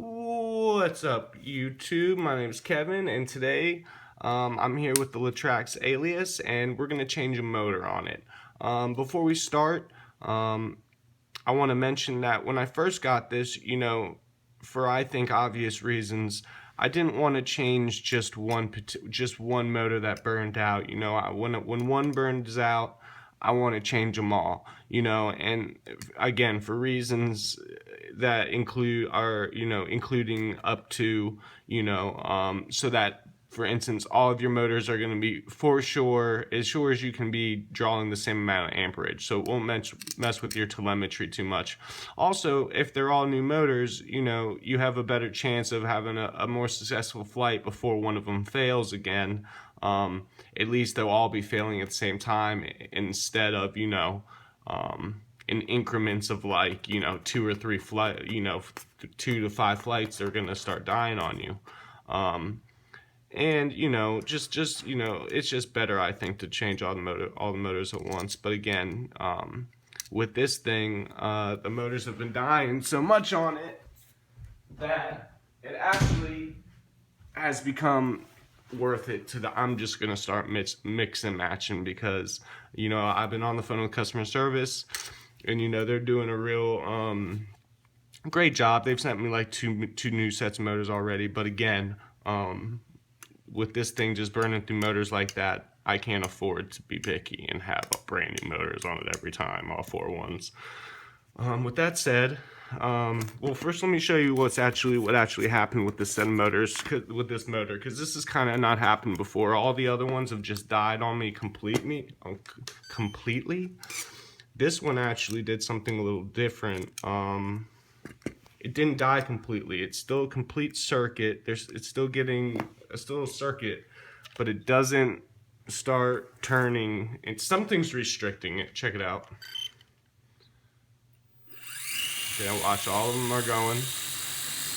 What's up, YouTube? My name is Kevin, and today I'm here with the La-trax Alias, and we're going to change a motor on it. Before we start, I want to mention that when I first got this, for I think obvious reasons, I didn't want to change just one motor that burned out. When one burns out, I want to change them all. And again, for reasons that including up to, so that, for instance, all of your motors are going to be for sure as you can be, drawing the same amount of amperage, so it won't mess with your telemetry too much. Also, if they're all new motors, you have a better chance of having a more successful flight before one of them fails again. At least they'll all be failing at the same time instead of, in increments of like, 2 or 3 flight, 2 to 5 flights, they're gonna start dying on you. And it's just better, I think, to change all the motors at once. But again, with this thing, the motors have been dying so much on it that it actually has become worth it I'm just gonna start mix and matching, because I've been on the phone with customer service, and they're doing a real great job. They've sent me like two new sets of motors already, but again, with this thing just burning through motors like that, I can't afford to be picky and have brand new motors on it every time, all 4 ones. With that said, well, first let me show you what actually happened with this set of motors, with this motor, because this has kind of not happened before. All the other ones have just died on me completely. This one actually did something a little different. It didn't die completely. It's still a complete circuit. It's still a circuit, but it doesn't start turning. Something's restricting it. Check it out. Yeah, watch, all of them are going,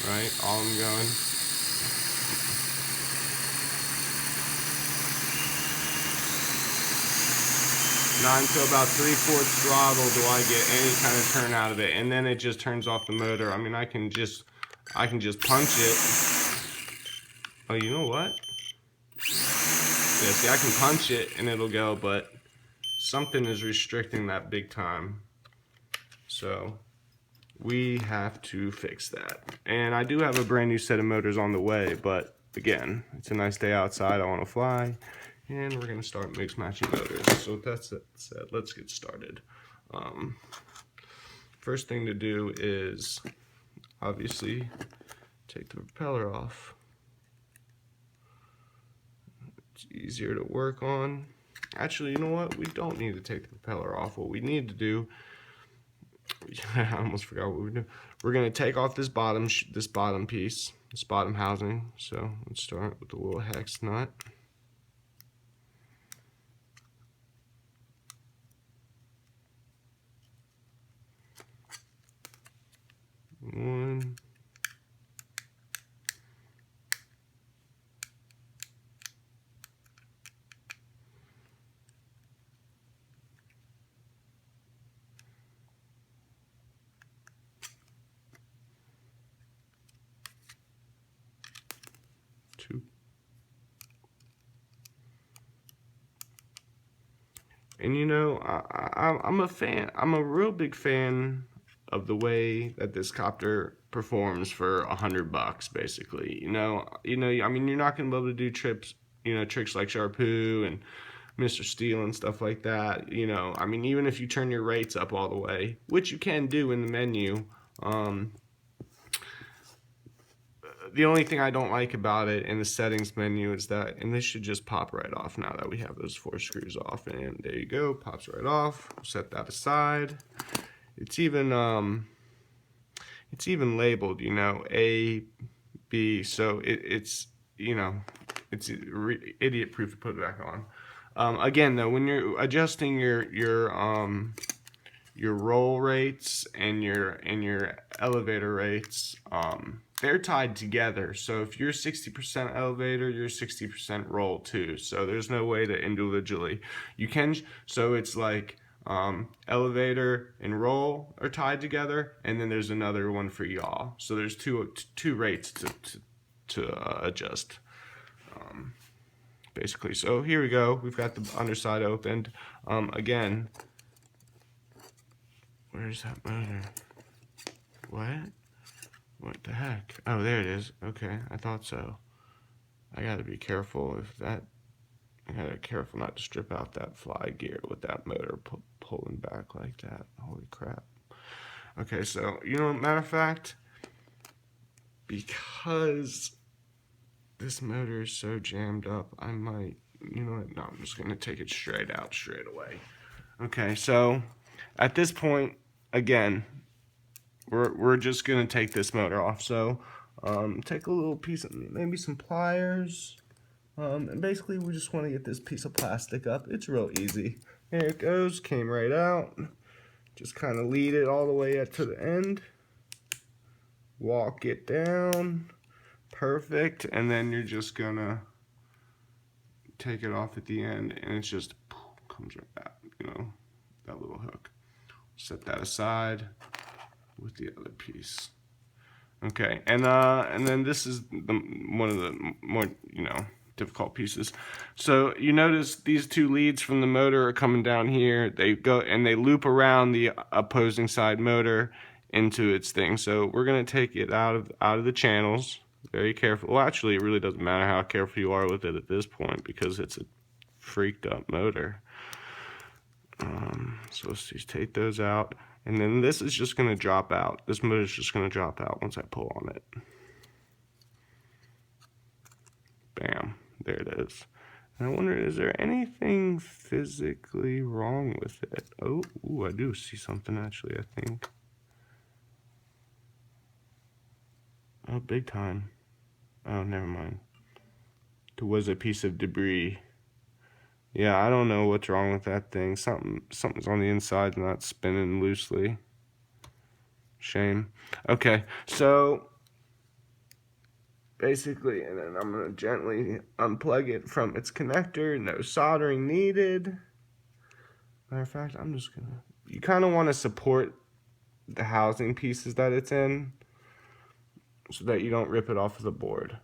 right? All of them going. 9 to about 3/4 throttle do I get any kind of turn out of it, and then it just turns off the motor. I mean, I can just punch it. Oh, you know what? Yeah, see, I can punch it and it'll go, but something is restricting that big time. So we have to fix that. And I do have a brand new set of motors on the way, but again, it's a nice day outside, I want to fly, and we're gonna start mix matching motors. So with that said, let's get started. First thing to do is obviously take the propeller off. It's easier to work on. Actually, you know what? We don't need to take the propeller off. What we need to do, I almost forgot what we're doing. We're gonna take off this bottom piece, this bottom housing. So let's start with the little hex nut. One. Two. And I'm a fan. I'm a real big fan of the way that this copter performs for $100, basically. I mean, you're not gonna be able to do tricks like Sharpoo and Mr. Steel and stuff like that. I mean, even if you turn your rates up all the way, which you can do in the menu. The only thing I don't like about it in the settings menu is that, and this should just pop right off now that we have those 4 screws off, and there you go, pops right off. Set that aside. It's even labeled, A, B, so it's idiot proof to put it back on. Again though, when you're adjusting your roll rates and your elevator rates, they're tied together. So if you're 60% elevator, you're 60% roll too. So there's no way to individually. You can, so it's like Elevator and roll are tied together, and then there's another one for yaw. So there's two rates to adjust, basically. So here we go. We've got the underside opened. Again, where's that motor? What the heck? Oh, there it is. Okay, I thought so. I gotta be careful I gotta be careful not to strip out that fly gear with that motor pulling back like that. Holy crap. Okay, so, matter of fact, because this motor is so jammed up, I might, no, I'm just gonna take it straight out straight away. Okay, so at this point, again, we're just gonna take this motor off. So take a little piece of, maybe some pliers, and basically we just want to get this piece of plastic up. It's real easy. There it goes, came right out. Just kind of lead it all the way up to the end, walk it down, perfect, and then you're just gonna take it off at the end, and it just comes right back, that little hook. Set that aside with the other piece. Okay, and then this is one of the more, difficult pieces. So you notice these two leads from the motor are coming down here. They go and they loop around the opposing side motor into its thing. So we're gonna take it out of the channels. Very careful. Well, actually, it really doesn't matter how careful you are with it at this point because it's a freaked up motor. So let's just take those out. And then this is just going to drop out. This motor is just going to drop out once I pull on it. Bam. There it is. And I wonder, is there anything physically wrong with it? Oh, ooh, I do see something actually, I think. Oh, big time. Oh, never mind. There was a piece of debris. Yeah, I don't know what's wrong with that thing. Something's on the inside not spinning loosely. Shame. Okay, so basically, and then I'm going to gently unplug it from its connector. No soldering needed. Matter of fact, I'm just going to... You kind of want to support the housing pieces that it's in so that you don't rip it off of the board.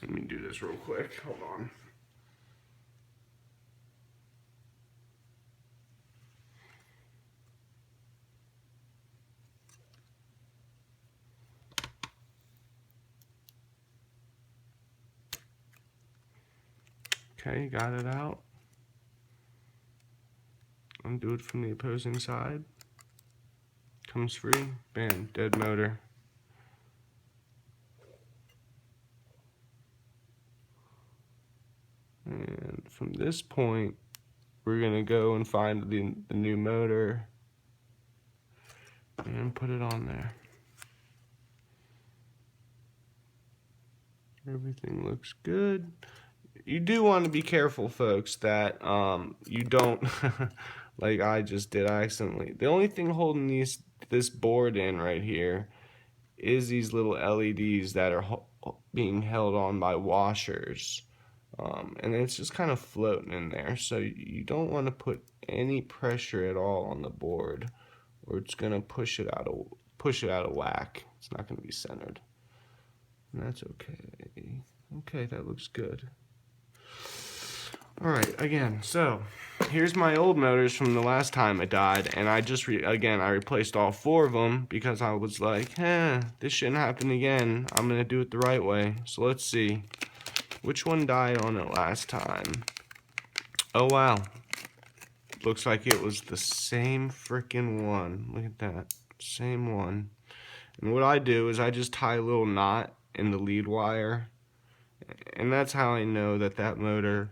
Let me do this real quick. Hold on. Okay, got it out. Undo it from the opposing side. Comes free. Bam, dead motor. And from this point, we're gonna go and find the new motor and put it on there. Everything looks good. You do want to be careful, folks, that you don't, like I just did accidentally. The only thing holding this board in right here is these little LEDs that are being held on by washers. And it's just kind of floating in there, so you don't want to put any pressure at all on the board, or it's gonna push it out of whack. It's not gonna be centered, and that's okay. Okay, that looks good. All right, again, so here's my old motors from the last time it died, and I just I replaced all 4 of them because I was like, this shouldn't happen again. I'm gonna do it the right way. So let's see. Which one died on it last time? Oh, wow. Looks like it was the same freaking one. Look at that. Same one. And what I do is I just tie a little knot in the lead wire. And that's how I know that that motor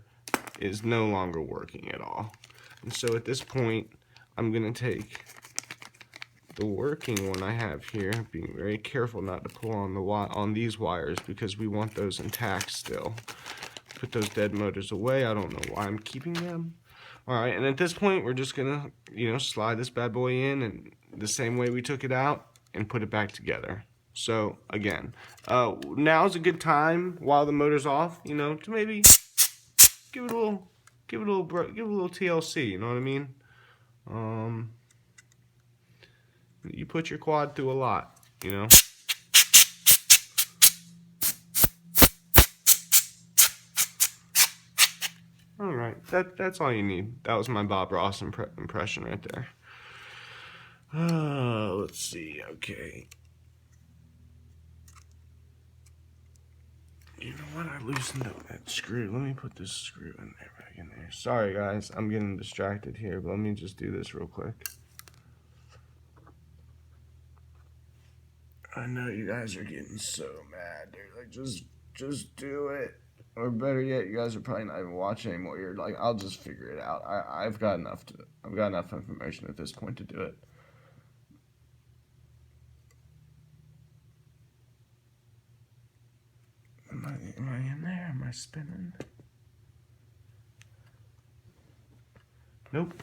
is no longer working at all. And so at this point, I'm going to take the working one I have here, being very careful not to pull on these wires because we want those intact still. Put those dead motors away. I don't know why I'm keeping them. Alright, and at this point we're just gonna, slide this bad boy in and the same way we took it out and put it back together. So again, now's a good time while the motor's off, to maybe give it a little TLC, you know what I mean? You put your quad through a lot, Alright, that's all you need. That was my Bob Ross impression right there. Let's see, okay. You know what, I loosened up that screw. Let me put this screw in there, back in there. Sorry guys, I'm getting distracted here, but let me just do this real quick. I know you guys are getting so mad. They're like, just do it. Or better yet, you guys are probably not even watching anymore. You're like, I'll just figure it out. I've got enough information at this point to do it. Am I in there? Am I spinning? Nope.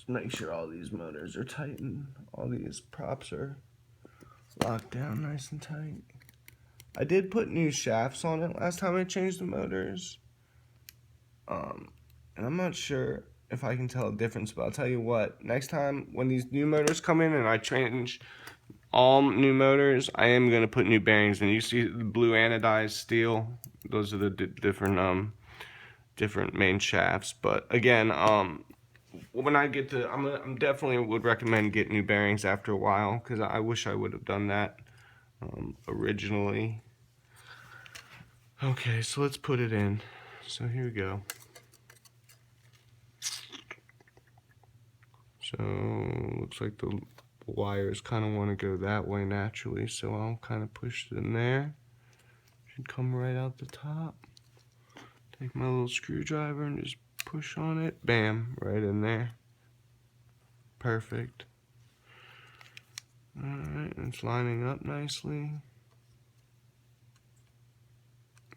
Make sure all these motors are tightened. All these props are locked down nice and tight. I did put new shafts on it last time I changed the motors. And I'm not sure if I can tell a difference, but I'll tell you what, next time when these new motors come in and I change all new motors, I am going to put new bearings in. You see the blue anodized steel? Those are the different main shafts. But again, when I get to, I'm definitely would recommend getting new bearings after a while, because I wish I would have done that originally. Okay, so let's put it in. So here we go. So looks like the wires kind of want to go that way naturally, so I'll kind of push it in there. Should come right out the top. Take my little screwdriver and just push on it. Bam, right in there. Perfect. Alright, it's lining up nicely.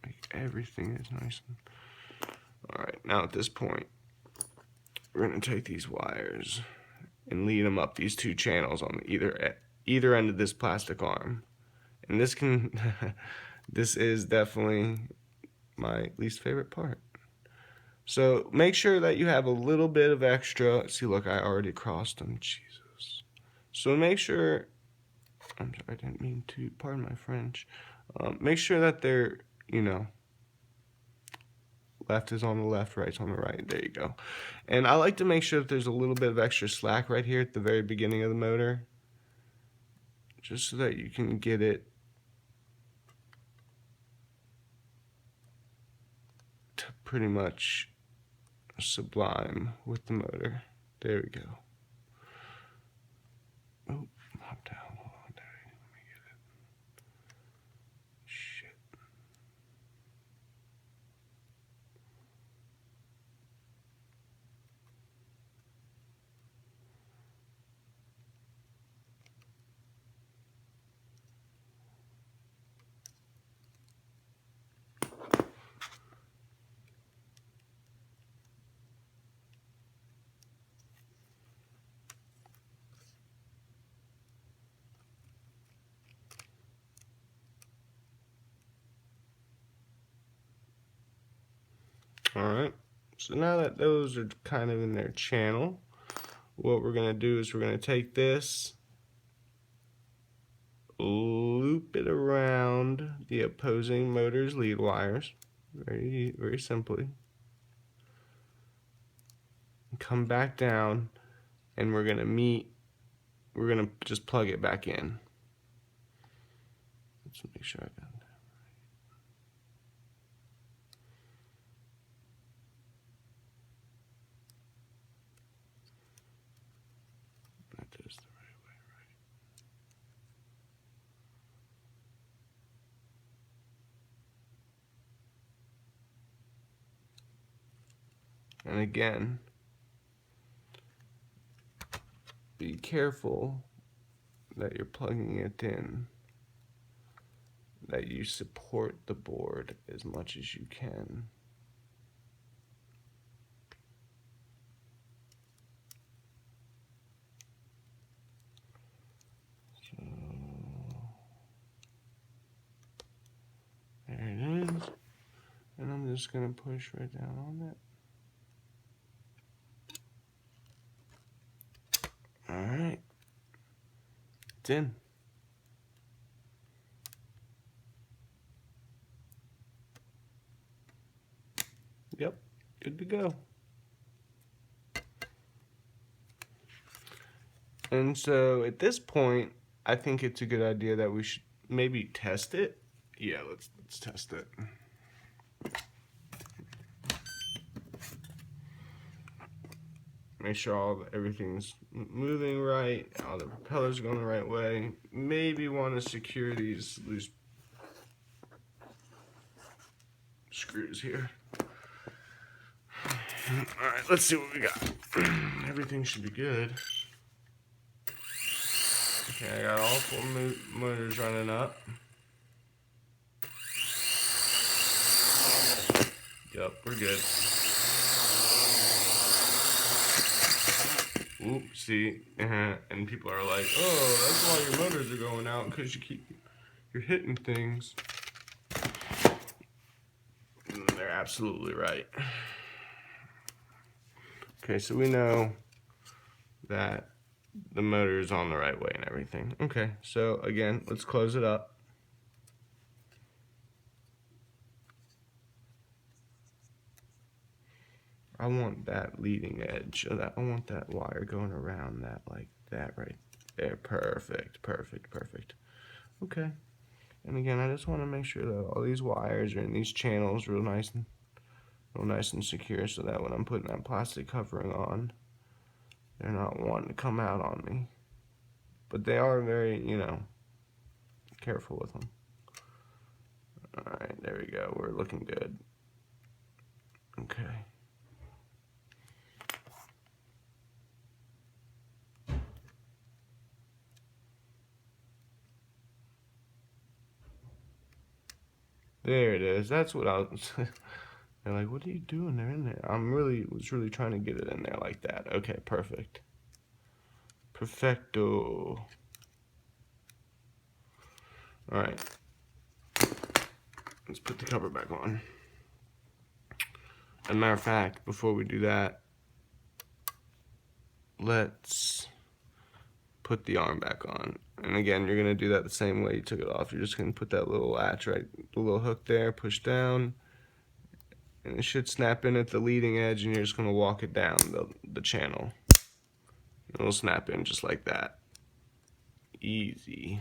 Make everything is nice. Alright, now at this point, we're going to take these wires and lead them up these two channels on either end of this plastic arm. And this can, this is definitely my least favorite part. So make sure that you have a little bit of extra. See, look, I already crossed them. Jesus. So make sure, I'm sorry, I didn't mean to, pardon my French. Make sure that they're, left is on the left, right's on the right. There you go. And I like to make sure that there's a little bit of extra slack right here at the very beginning of the motor, just so that you can get it to pretty much sublime with the motor. There we go. Oh, hop down. Hold on, there. Let me get it. Shit. Alright, so now that those are kind of in their channel, what we're going to do is we're going to take this, loop it around the opposing motor's lead wires, very, very simply, come back down, and we're going to just plug it back in. Let's make sure I got that. And again, be careful that you're plugging it in, that you support the board as much as you can. So there it is. And I'm just going to push right down on it. Alright. It's in. Yep, good to go. And so at this point, I think it's a good idea that we should maybe test it. Yeah, let's test it. Make sure everything's moving right, all the propellers are going the right way. Maybe want to secure these loose screws here. Alright, let's see what we got. Everything should be good. Okay, I got all 4 motors running up. Yep, we're good. Oop, see, and people are like, oh, that's why your motors are going out, because you're hitting things. And they're absolutely right. Okay, so we know that the motor is on the right way and everything. Okay, so again, let's close it up. I want that leading edge of that. I want that wire going around that, like that right there. Perfect, perfect, perfect. Okay. And again, I just want to make sure that all these wires are in these channels real nice and secure, so that when I'm putting that plastic covering on, they're not wanting to come out on me. But they are very, careful with them. All right, there we go. We're looking good. Okay. There it is. That's what I was. They're like, what are you doing? They're in there. Was really trying to get it in there like that. Okay, perfect. Perfecto. All right. Let's put the cover back on. As a matter of fact, before we do that, let's put the arm back on. And again, you're gonna do that the same way you took it off. You're just gonna put that little latch right, the little hook there, push down, and it should snap in at the leading edge, and you're just gonna walk it down the channel. It'll snap in just like that. Easy.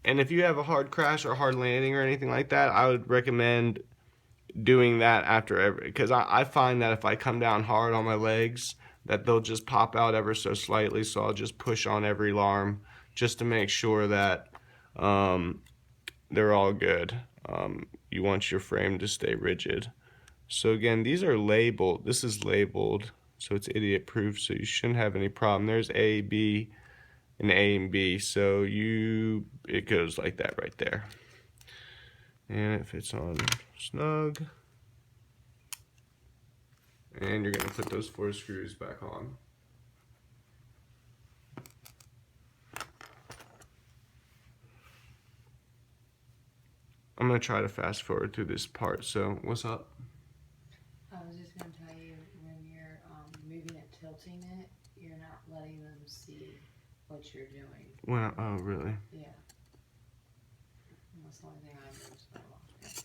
And if you have a hard crash or hard landing or anything like that, I would recommend doing that after every, because I find that if I come down hard on my legs, that they'll just pop out ever so slightly, so I'll just push on every alarm just to make sure that they're all good. You want your frame to stay rigid. So again, these are labeled. This is labeled, so it's idiot proof, so you shouldn't have any problem. There's A, B, and A and B, so it goes like that right there. And it fits on snug. And you're going to put those 4 screws back on. I'm going to try to fast forward through this part. So, what's up? I was just going to tell you, when you're moving it, tilting it, you're not letting them see what you're doing. Oh, really? Yeah. That's the only thing I noticed about it.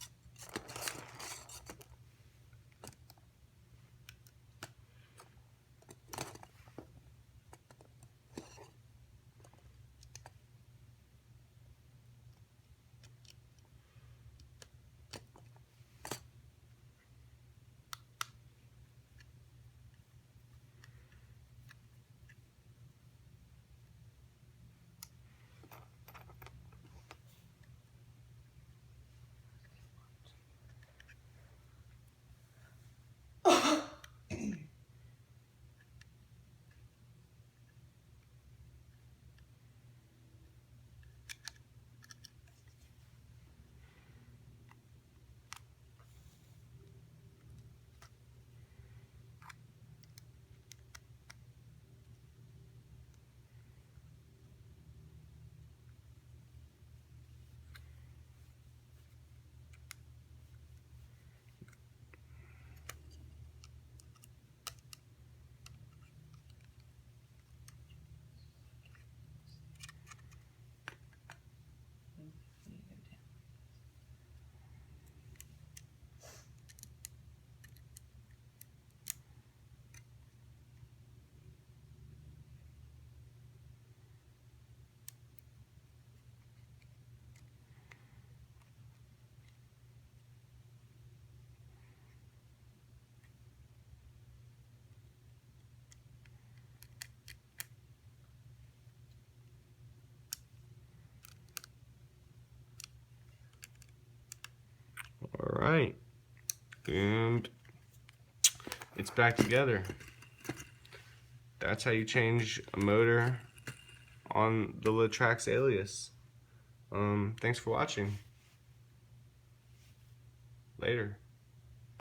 right, and it's back together. That's how you change a motor on the La-trax Alias. Thanks for watching. Later.